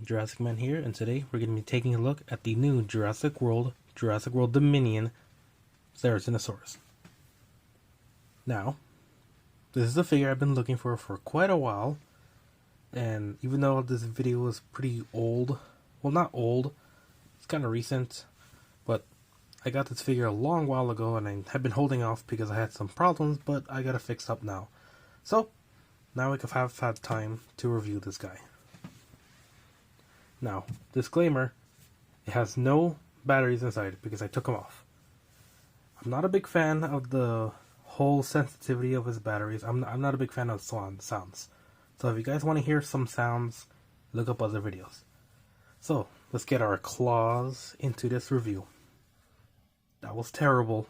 Jurassic Man here, and today we're going to be taking a look at the new Jurassic World Dominion Therizinosaurus. Now, this is a figure I've been looking for quite a while, and even though this video is pretty old, well, not old, it's kind of recent, but I got this figure a long while ago and I have been holding off because I had some problems, but I got it fixed up now. So, now we have had time to review this guy. Now, disclaimer, it has no batteries inside because I took them off. I'm not a big fan of the whole sensitivity of his batteries. I'm not a big fan of sounds. So if you guys want to hear some sounds, look up other videos. So, let's get our claws into this review. That was terrible.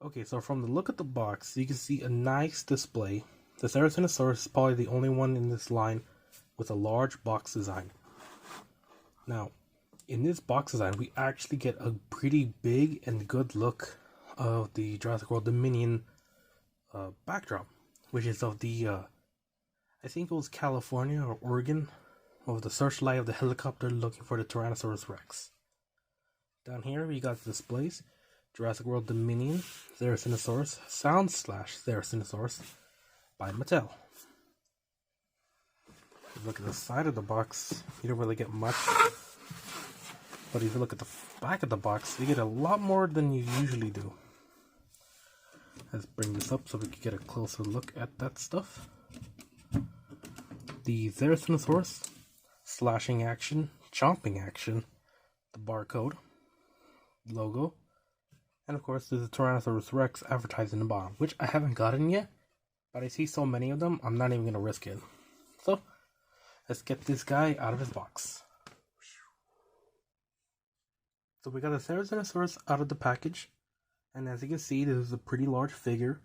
Okay, so from the look at the box, you can see a nice display. The Therizinosaurus is probably the only one in this line with a large box design. Now, in this box design, we actually get a pretty big and good look of the Jurassic World Dominion backdrop, which is of the, I think it was California or Oregon, of the searchlight of the helicopter looking for the Tyrannosaurus Rex. Down here, we got the displays, Jurassic World Dominion, Therizinosaurus, Therizinosaurus by Mattel. If you look at the side of the box, you don't really get much. But if you look at the back of the box, you get a lot more than you usually do. Let's bring this up so we can get a closer look at that stuff. The Therizinosaurus, slashing action, chomping action, the barcode, logo, and of course there's a Tyrannosaurus Rex advertised in the bottom, which I haven't gotten yet, but I see so many of them, I'm not even going to risk it. So, let's get this guy out of his box. So we got the Therizinosaurus out of the package, and as you can see, this is a pretty large figure.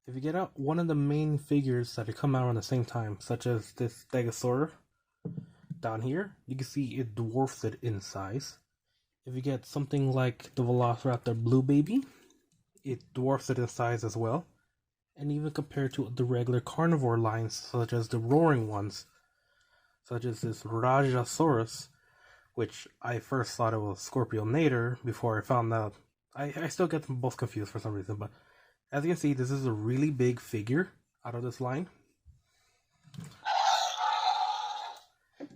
If you get out one of the main figures that come out around the same time, such as this Stegosaurus down here, you can see it dwarfs it in size. If you get something like the Velociraptor Blue Baby, it dwarfs it in size as well. And even compared to the regular carnivore lines, such as the roaring ones, such as this Rajasaurus, which I first thought it was Scorpionator before I found out. I still get them both confused for some reason, but as you can see, this is a really big figure out of this line.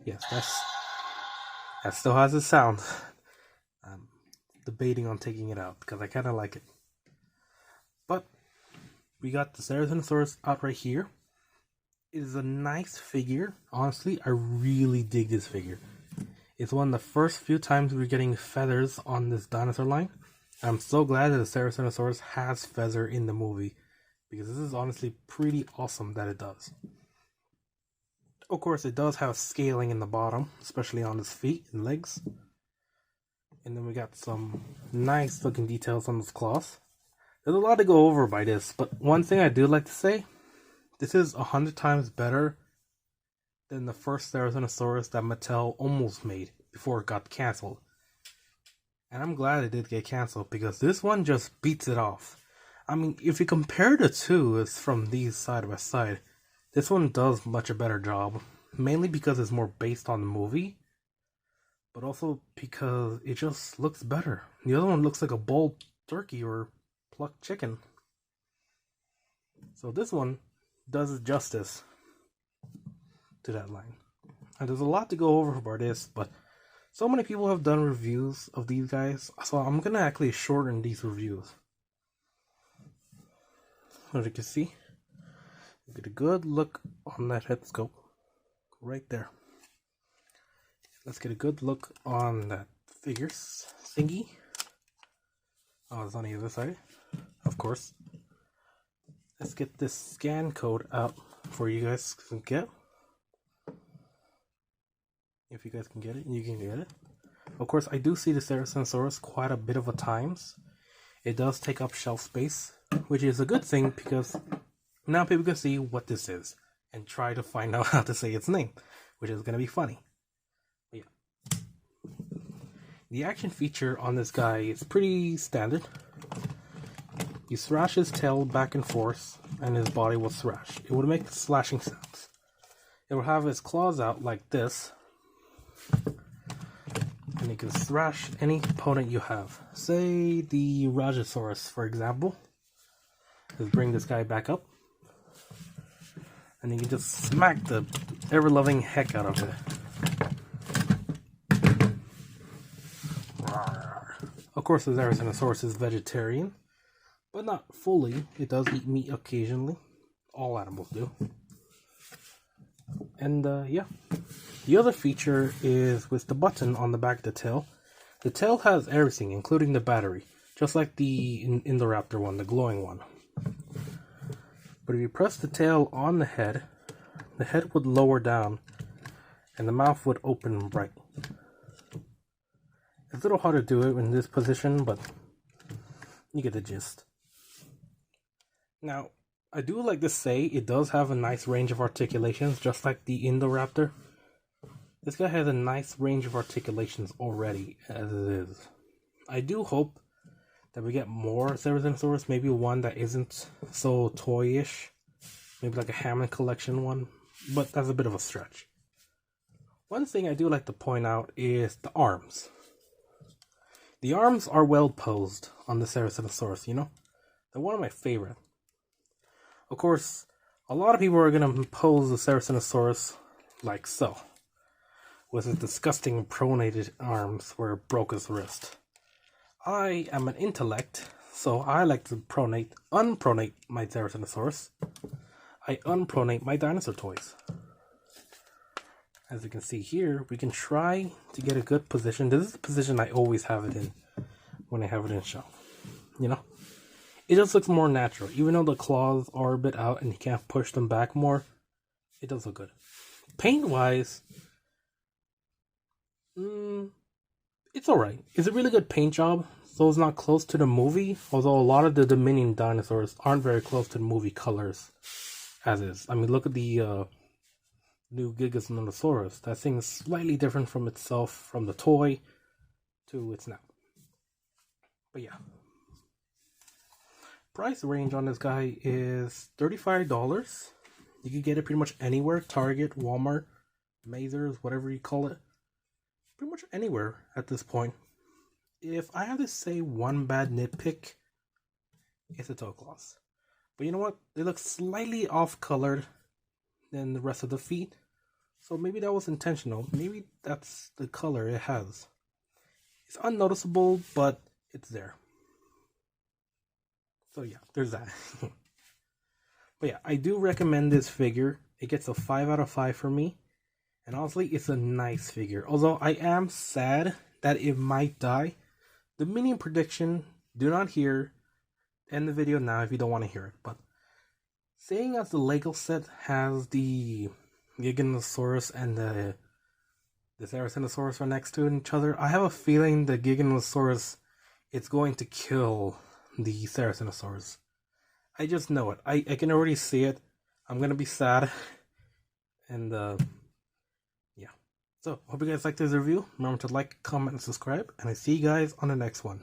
Yes, that still has a sound. I'm debating on taking it out because I kind of like it. But we got the Therizinosaurus out right here. It is a nice figure. Honestly, I really dig this figure. It's one of the first few times we're getting feathers on this dinosaur line. I'm so glad that the Therizinosaurus has feather in the movie, because this is honestly pretty awesome that it does. Of course, it does have scaling in the bottom, especially on his feet and legs. And then we got some nice looking details on his claws. There's a lot to go over by this, but one thing I do like to say, this is 100 times better than the first Therizinosaurus that Mattel almost made before it got cancelled. And I'm glad it did get cancelled because this one just beats it off. I mean, if you compare the two, it's from these side by side, this one does much a better job. Mainly because it's more based on the movie, but also because it just looks better. The other one looks like a boiled turkey or plucked chicken. So this one does justice to that line. And there's a lot to go over for this, but so many people have done reviews of these guys, so I'm gonna actually shorten these reviews. As you can see, you get a good look on that head scope right there. Let's get a good look on that figures thingy. Oh, it's on the other side, of course. Let's get this scan code out for you guys to get. If you guys can get it, you can get it. Of course, I do see the Therizinosaurus quite a bit of a times. It does take up shelf space, which is a good thing because now people can see what this is and try to find out how to say its name, which is going to be funny. But yeah. The action feature on this guy is pretty standard. You thrash his tail back and forth, and his body will thrash. It would make slashing sounds. it will have its claws out like this, and you can thrash any opponent you have. Say the Therizinosaurus, for example. Just bring this guy back up, and you can just smack the ever-loving heck out of it. Of course, the Therizinosaurus is vegetarian, but not fully. It does eat meat occasionally. All animals do. And yeah, the other feature is with the button on the back of the tail. The tail has everything, including the battery, just like the Indoraptor one, the glowing one. But if you press the tail on the head would lower down, and the mouth would open right. It's a little hard to do it in this position, but you get the gist. Now, I do like to say it does have a nice range of articulations, just like the Indoraptor. This guy has a nice range of articulations already, as it is. I do hope that we get more Therizinosaurus, maybe one that isn't so toyish, maybe like a Hammond collection one, but that's a bit of a stretch. One thing I do like to point out is the arms. The arms are well posed on the Therizinosaurus, you know? They're one of my favorite. Of course, a lot of people are going to pose the Therizinosaurus like so, with his disgusting pronated arms where it broke his wrist. I am an intellect, so I like to unpronate my Therizinosaurus. I unpronate my dinosaur toys. As you can see here, we can try to get a good position. This is the position I always have it in when I have it in show. You know? It just looks more natural. Even though the claws are a bit out and you can't push them back more, it does look good. Paint-wise, it's alright. It's a really good paint job, so it's not close to the movie, although a lot of the Dominion dinosaurs aren't very close to the movie colors as is. I mean, look at the new Giganotosaurus. That thing is slightly different from itself, from the toy to its now. But yeah. Price range on this guy is $35. You can get it pretty much anywhere. Target, Walmart, Mazers, whatever you call it. Pretty much anywhere at this point. If I have to say one bad nitpick, it's the toe claws. But you know what? They look slightly off-colored than the rest of the feet. So maybe that was intentional. Maybe that's the color it has. It's unnoticeable, but it's there. So yeah, there's that. But yeah, I do recommend this figure. It gets a 5 out of 5 for me. And honestly, it's a nice figure. Although I am sad that it might die. The minion prediction, do not hear. End the video now if you don't want to hear it. But seeing as the Lego set has the Giganotosaurus and the Therizinosaurus are next to each other, I have a feeling the Giganotosaurus is going to kill the Therizinosaurus. I just know it. I can already see it. I'm gonna be sad. And yeah. So, hope you guys liked this review. Remember to like, comment, and subscribe. And I see you guys on the next one.